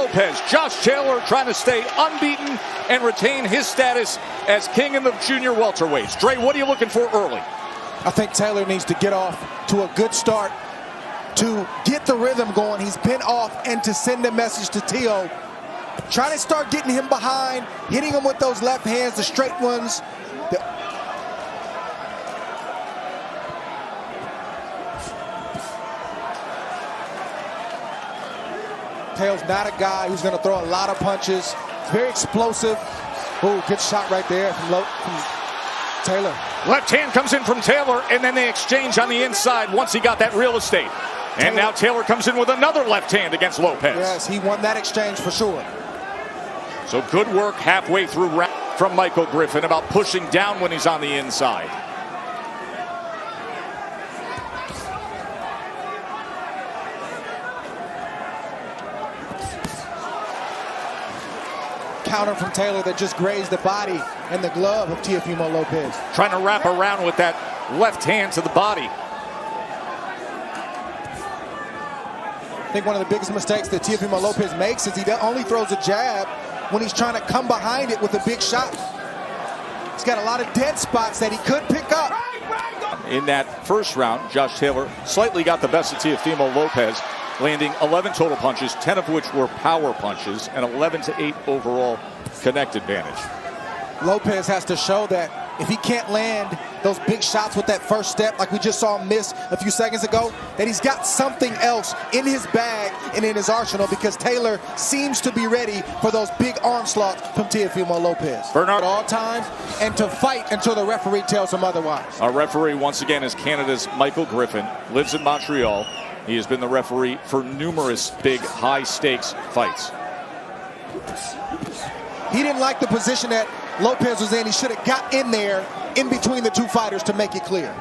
Lopez. Josh Taylor trying to stay unbeaten and retain his status as king of the junior welterweights. Dre, what are you looking for early? I think Taylor needs to get off to a good start to get the rhythm going. He's been off, and to send a message to Teo. Try to start getting him behind, hitting him with those left hands, the straight ones. Taylor's not a guy who's going to throw a lot of punches. It's very explosive. Oh, good shot right there from Taylor. Left hand comes in from Taylor, and then they exchange on the inside once he got that real estate. And now Taylor comes in with another left hand against Lopez. Yes, he won that exchange for sure. So good work halfway through from Michael Griffin about pushing down when he's on the inside. Counter from Taylor that just grazed the body and the glove of Teofimo Lopez. Trying to wrap around with that left hand to the body. I think one of the biggest mistakes that Teofimo Lopez makes is he only throws a jab when he's trying to come behind it with a big shot. He's got a lot of dead spots that he could pick up. In that first round, Josh Taylor slightly got the best of Teofimo Lopez, landing 11 total punches, 10 of which were power punches, and 11-8 overall connect advantage. Lopez has to show that if he can't land those big shots with that first step, like we just saw him miss a few seconds ago, that he's got something else in his bag and in his arsenal, because Taylor seems to be ready for those big onslaughts from Teofimo Lopez. Bernard at all times, and to fight until the referee tells him otherwise. Our referee once again is Canada's Michael Griffin, lives in Montreal. He has been the referee for numerous big high-stakes fights. He didn't like the position that Lopez was in. He should have got in there in between the two fighters to make it clear.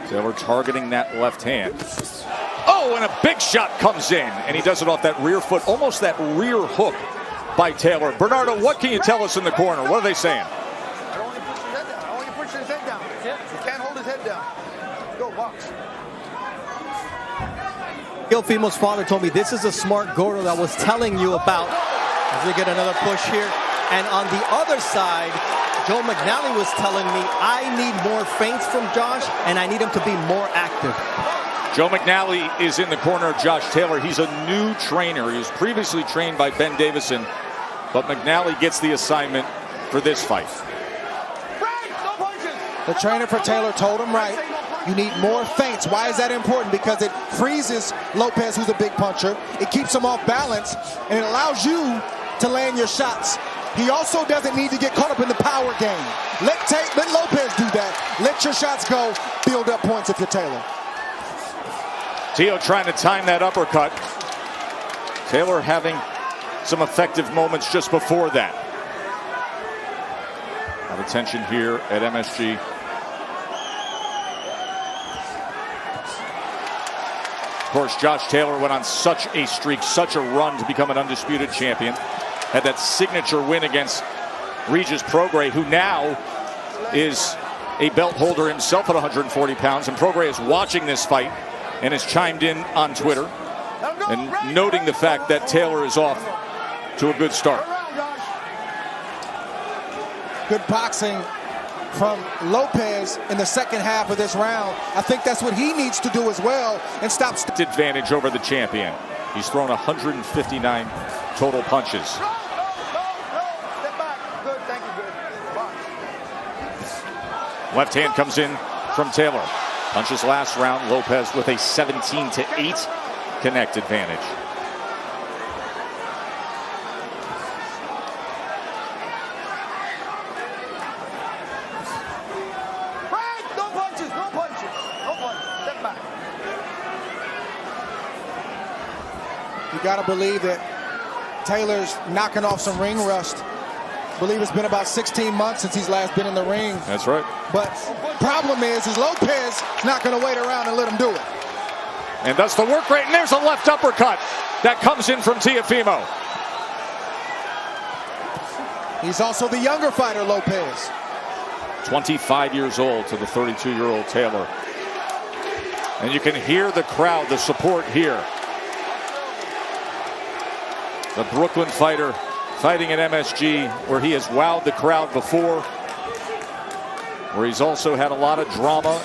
Taylor targeting that left hand. Oh, and a big shot comes in, and he does it off that rear foot, almost that rear hook by Taylor. Bernardo, what can you tell us in the corner? What are they saying? I don't want you to push his head down. I want you to push his head down. You can't hold his head down. Go, box. Teofimo's father told me this is a smart Gordo that I was telling you about. As we get another push here. And on the other side, Joe McNally was telling me I need more feints from Josh, and I need him to be more active. Joe McNally is in the corner of Josh Taylor. He's a new trainer. He was previously trained by Ben Davison, but McNally gets the assignment for this fight. The trainer for Taylor told him right. You need more feints. Why is that important? Because it freezes Lopez, who's a big puncher. It keeps him off balance, and it allows you to land your shots. He also doesn't need to get caught up in the power game. Let Lopez do that. Let your shots go. Build up points if you're Taylor. Teo trying to time that uppercut. Taylor having some effective moments just before that. A lot of tension here at MSG. Of course, Josh Taylor went on such a streak, such a run to become an undisputed champion. Had that signature win against Regis Prograis, who now is a belt holder himself at 140 pounds. And Prograis is watching this fight and has chimed in on Twitter and noting the fact that Taylor is off to a good start. Good boxing from Lopez in the second half of this round. I think that's what he needs to do as well, and stop. Advantage over the champion. He's thrown 159 total punches. Step back. Good, thank you, good. Left hand comes in from Taylor. Punches last round. Lopez with a 17-8 connect advantage. No punches, no punches. No punches. Step back. You got to believe that Taylor's knocking off some ring rust. I believe it's been about 16 months since he's last been in the ring. That's right. But problem is Lopez not going to wait around and let him do it. And that's the work rate. And there's a left uppercut that comes in from Teofimo. He's also the younger fighter, Lopez. 25 years old to the 32-year-old Taylor. And you can hear the crowd, the support here. The Brooklyn fighter fighting at MSG, where he has wowed the crowd before, where he's also had a lot of drama.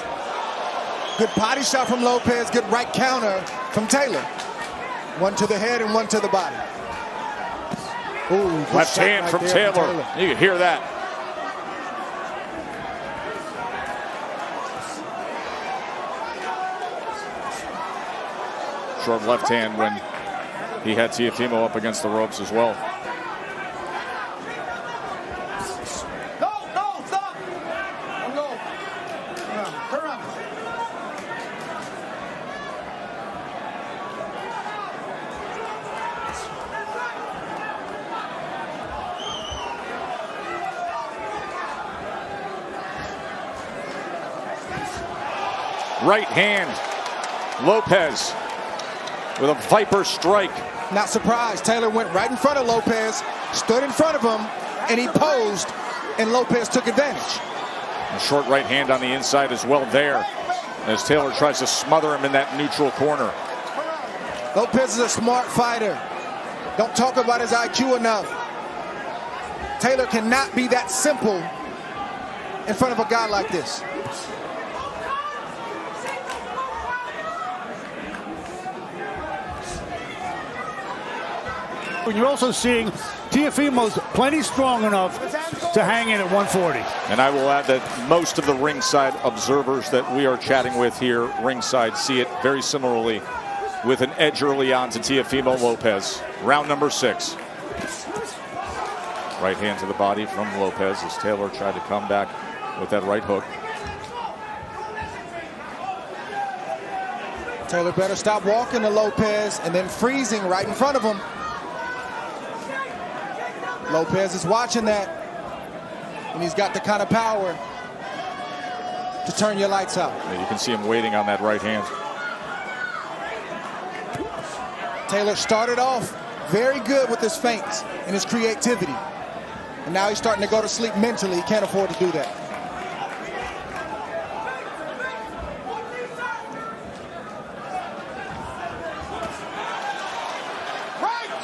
Good body shot from Lopez, good right counter from Taylor. One to the head and one to the body. Ooh, left hand from Taylor. You can hear that. Short left hand when he had Teofimo up against the ropes as well. No, stop. Go. Turn around. Right hand. Lopez with a viper strike. Not surprised. Taylor went right in front of Lopez, stood in front of him, and he posed, and Lopez took advantage. A short right hand on the inside as well there, as Taylor tries to smother him in that neutral corner. Lopez is a smart fighter. Don't talk about his IQ enough. Taylor cannot be that simple in front of a guy like this. You're also seeing Teofimo's plenty strong enough to hang in at 140. And I will add that most of the ringside observers that we are chatting with here ringside see it very similarly, with an edge early on to Teofimo Lopez. Round number 6. Right hand to the body from Lopez as Taylor tried to come back with that right hook. Taylor better stop walking to Lopez and then freezing right in front of him. Lopez is watching that, and he's got the kind of power to turn your lights out. Yeah, you can see him waiting on that right hand. Taylor started off very good with his feints and his creativity, and now he's starting to go to sleep mentally. He can't afford to do that.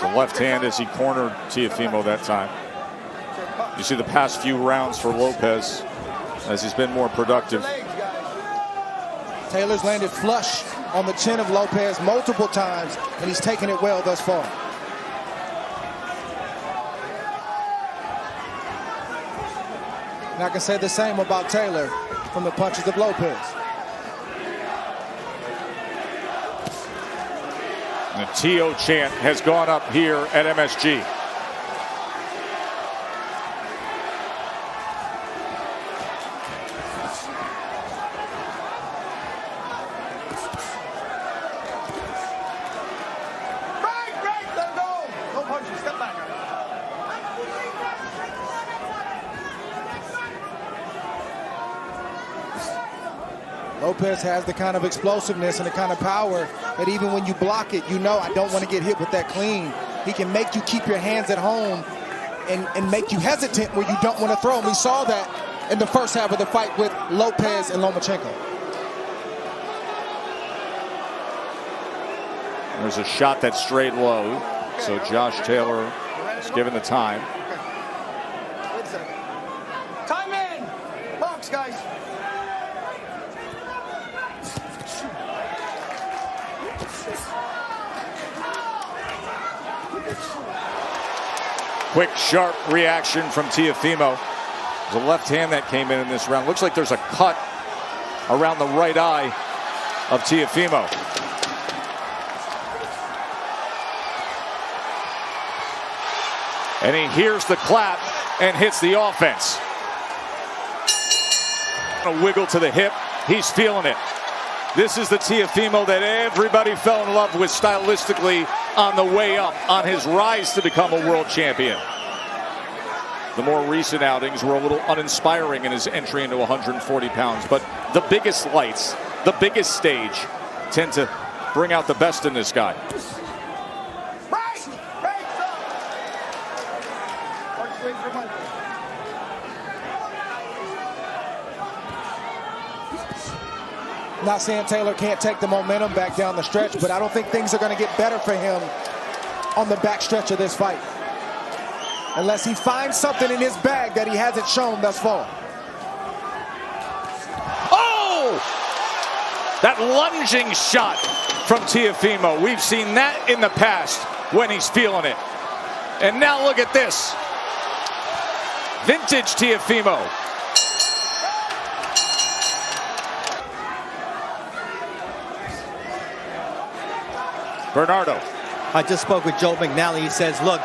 The left hand as he cornered Teofimo that time. You see the past few rounds for Lopez as he's been more productive. Taylor's landed flush on the chin of Lopez multiple times, and he's taken it well thus far. And I can say the same about Taylor from the punches of Lopez. The TO chant has gone up here at MSG. Break, let go. No punches, step back. Lopez has the kind of explosiveness and the kind of power that even when you block it, you know I don't want to get hit with that clean. He can make you keep your hands at home and make you hesitant where you don't want to throw him. We saw that in the first half of the fight with Lopez and Lomachenko. There's a shot that strayed low, so Josh Taylor is given the time. Wait a second. Time in. Box, guys. Quick, sharp reaction from Teofimo. The left hand that came in this round. Looks like there's a cut around the right eye of Teofimo. And he hears the clap and hits the offense. A wiggle to the hip. He's feeling it. This is the Teofimo that everybody fell in love with stylistically on the way up, on his rise to become a world champion. The more recent outings were a little uninspiring in his entry into 140 pounds, but the biggest lights, the biggest stage, tend to bring out the best in this guy. Not saying Taylor can't take the momentum back down the stretch, but I don't think things are going to get better for him on the back stretch of this fight, unless he finds something in his bag that he hasn't shown thus far. Oh! That lunging shot from Teofimo. We've seen that in the past when he's feeling it. And now look at this. Vintage Teofimo. Bernardo. I just spoke with Joe McNally. He says, look,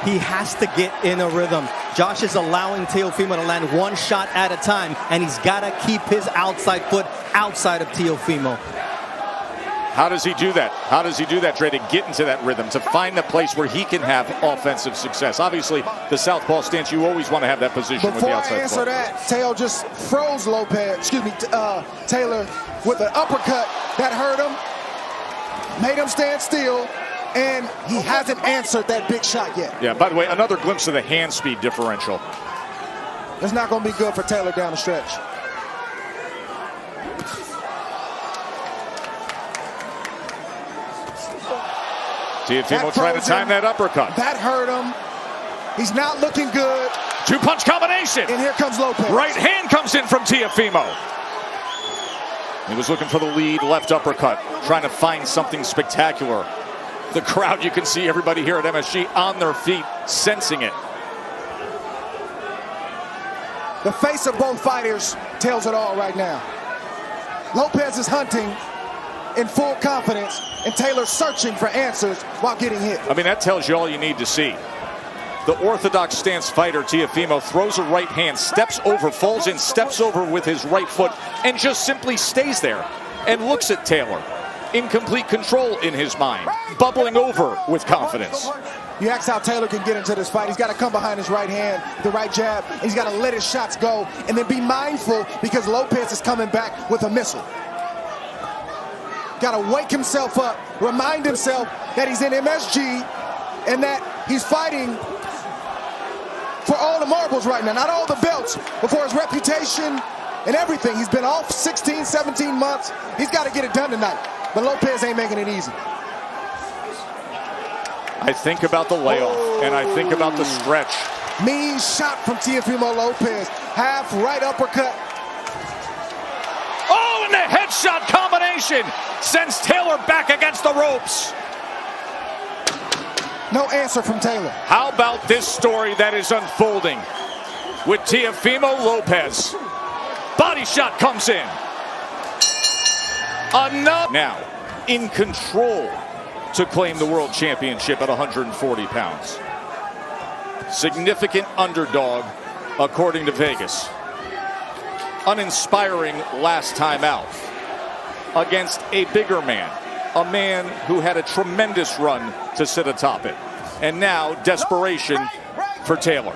he has to get in a rhythm. Josh is allowing Teofimo to land one shot at a time, and he's got to keep his outside foot outside of Teofimo. How does he do that? How does he do that, Dre, to get into that rhythm, to find the place where he can have offensive success? Obviously, the southpaw stance, you always want to have that position with the outside Before I answer that, Teo just froze Taylor with an uppercut that hurt him, made him stand still, and he hasn't answered that big shot yet. Yeah, by the way, another glimpse of the hand speed differential. It's not going to be good for Taylor down the stretch. Teofimo trying to time that uppercut. That hurt him. He's not looking good. Two-punch combination. And here comes Lopez. Right hand comes in from Teofimo. He was looking for the lead, left uppercut, trying to find something spectacular. The crowd, you can see everybody here at MSG on their feet, sensing it. The face of both fighters tells it all right now. Lopez is hunting in full confidence, and Taylor's searching for answers while getting hit. I mean, that tells you all you need to see. The orthodox stance fighter, Teofimo, throws a right hand, steps over, falls in, steps over with his right foot, and just simply stays there and looks at Taylor in complete control in his mind, bubbling over with confidence. You ask how Taylor can get into this fight. He's got to come behind his right hand, the right jab. He's got to let his shots go and then be mindful because Lopez is coming back with a missile. Got to wake himself up, remind himself that he's in MSG and that he's fighting for all the marbles right now, not all the belts, but for his reputation and everything. He's been off 16, 17 months. He's got to get it done tonight. But Lopez ain't making it easy. I think about the layoff, and I think about the stretch. Mean shot from Teofimo Lopez. Half right uppercut. Oh, and the headshot combination sends Taylor back against the ropes. No answer from Taylor. How about this story that is unfolding with Teofimo Lopez? Body shot comes in. Enough. Now, in control to claim the world championship at 140 pounds. Significant underdog, according to Vegas. Uninspiring last time out against a bigger man. A man who had a tremendous run to sit atop it. And now, desperation for Taylor.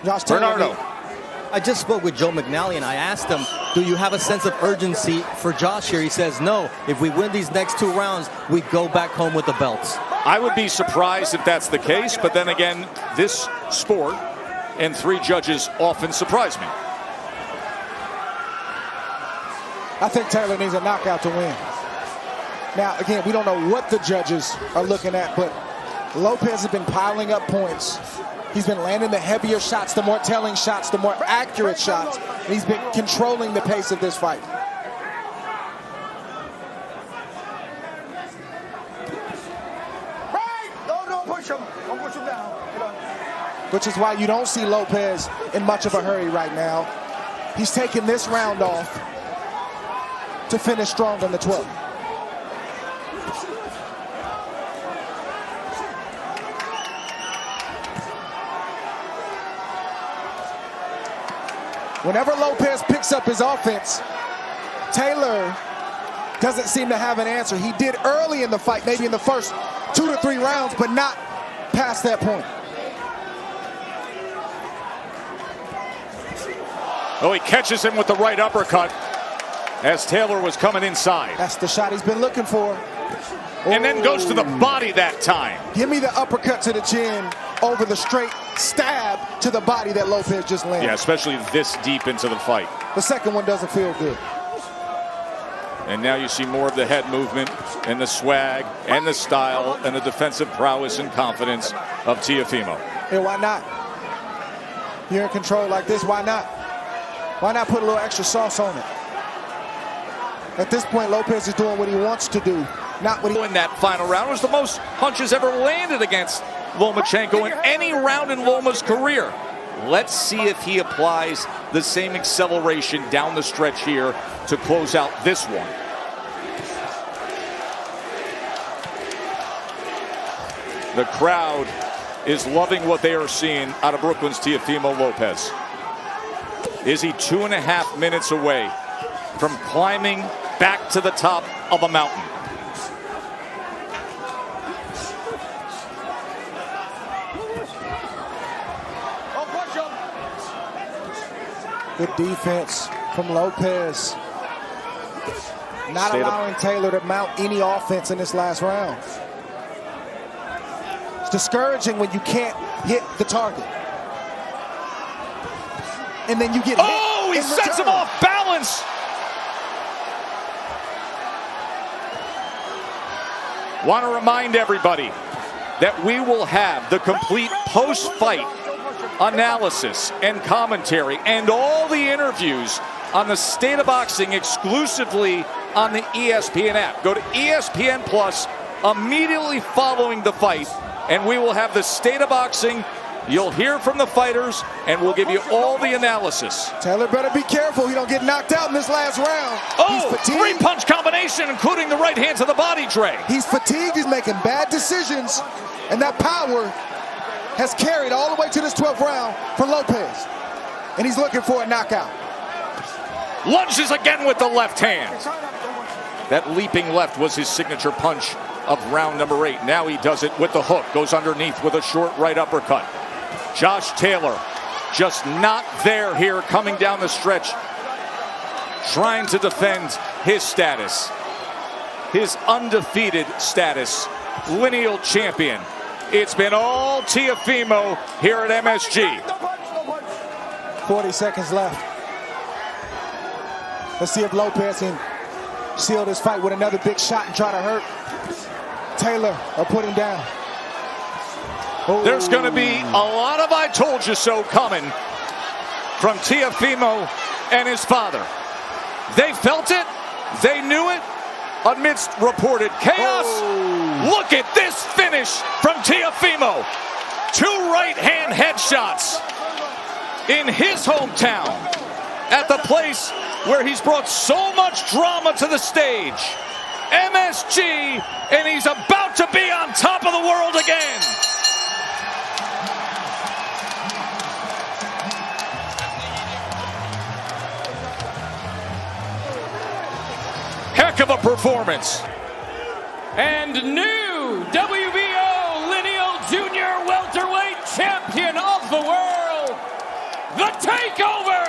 Josh Taylor. Bernardo. I just spoke with Joe McNally, and I asked him, do you have a sense of urgency for Josh here? He says, no. If we win these next 2 rounds, we go back home with the belts. I would be surprised if that's the case, but then again, this sport and 3 judges often surprise me. I think Taylor needs a knockout to win. Now, again, we don't know what the judges are looking at, but Lopez has been piling up points. He's been landing the heavier shots, the more telling shots, the more accurate shots. And he's been controlling the pace of this fight. Don't push him. Don't push him down. Which is why you don't see Lopez in much of a hurry right now. He's taking this round off to finish strong on the 12th. Whenever Lopez picks up his offense, Taylor doesn't seem to have an answer. He did early in the fight, maybe in the first 2 to 3 rounds, but not past that point. Oh, he catches him with the right uppercut as Taylor was coming inside. That's the shot he's been looking for. And then goes to the body that time. Give me the uppercut to the chin over the straight stab to the body that Lopez just landed. Yeah, especially this deep into the fight. the second one doesn't feel good. And now you see more of the head movement and the swag and the style and the defensive prowess and confidence of Teofimo. Hey, why not? You're in control like this, why not? Why not put a little extra sauce on it? At this point, Lopez is doing what he wants to do, not what he... In that final round was the most punches ever landed against Lomachenko in any round in Loma's career. Let's see if he applies the same acceleration down the stretch here to close out this one. The crowd is loving what they are seeing out of Brooklyn's Teofimo Lopez. Is he 2.5 minutes away from climbing back to the top of a mountain? Good defense from Lopez. Not allowing Taylor to mount any offense in this last round. It's discouraging when you can't hit the target. And then you get hit. Oh, he sets him off balance. Want to remind everybody that we will have the complete post-fight analysis and commentary and all the interviews on the State of Boxing exclusively on the ESPN app. Go to ESPN Plus immediately following the fight, and we will have the State of Boxing. You'll hear from the fighters, and we'll give you all the analysis. Taylor better be careful he don't get knocked out in this last round. Oh, three-punch combination, including the right hand to the body tray. He's fatigued, he's making bad decisions, and that power has carried all the way to this 12th round for Lopez. And he's looking for a knockout. Lunges again with the left hand. That leaping left was his signature punch of round number 8. Now he does it with the hook. Goes underneath with a short right uppercut. Josh Taylor just not there here coming down the stretch, trying to defend his status, his undefeated status, lineal champion. It's been all Teofimo here at MSG. 40 seconds left. Let's see if Lopez can seal this fight with another big shot and try to hurt Taylor or put him down. Oh. There's going to be a lot of I told you so coming from Teofimo and his father. They felt it. They knew it amidst reported chaos. Oh. Look at this finish from Teofimo. 2 right-hand headshots in his hometown at the place where he's brought so much drama to the stage. MSG, and he's about to be on top of the world again. Heck of a performance. And new WBO lineal Jr Welterweight champion of the world, the Takeover.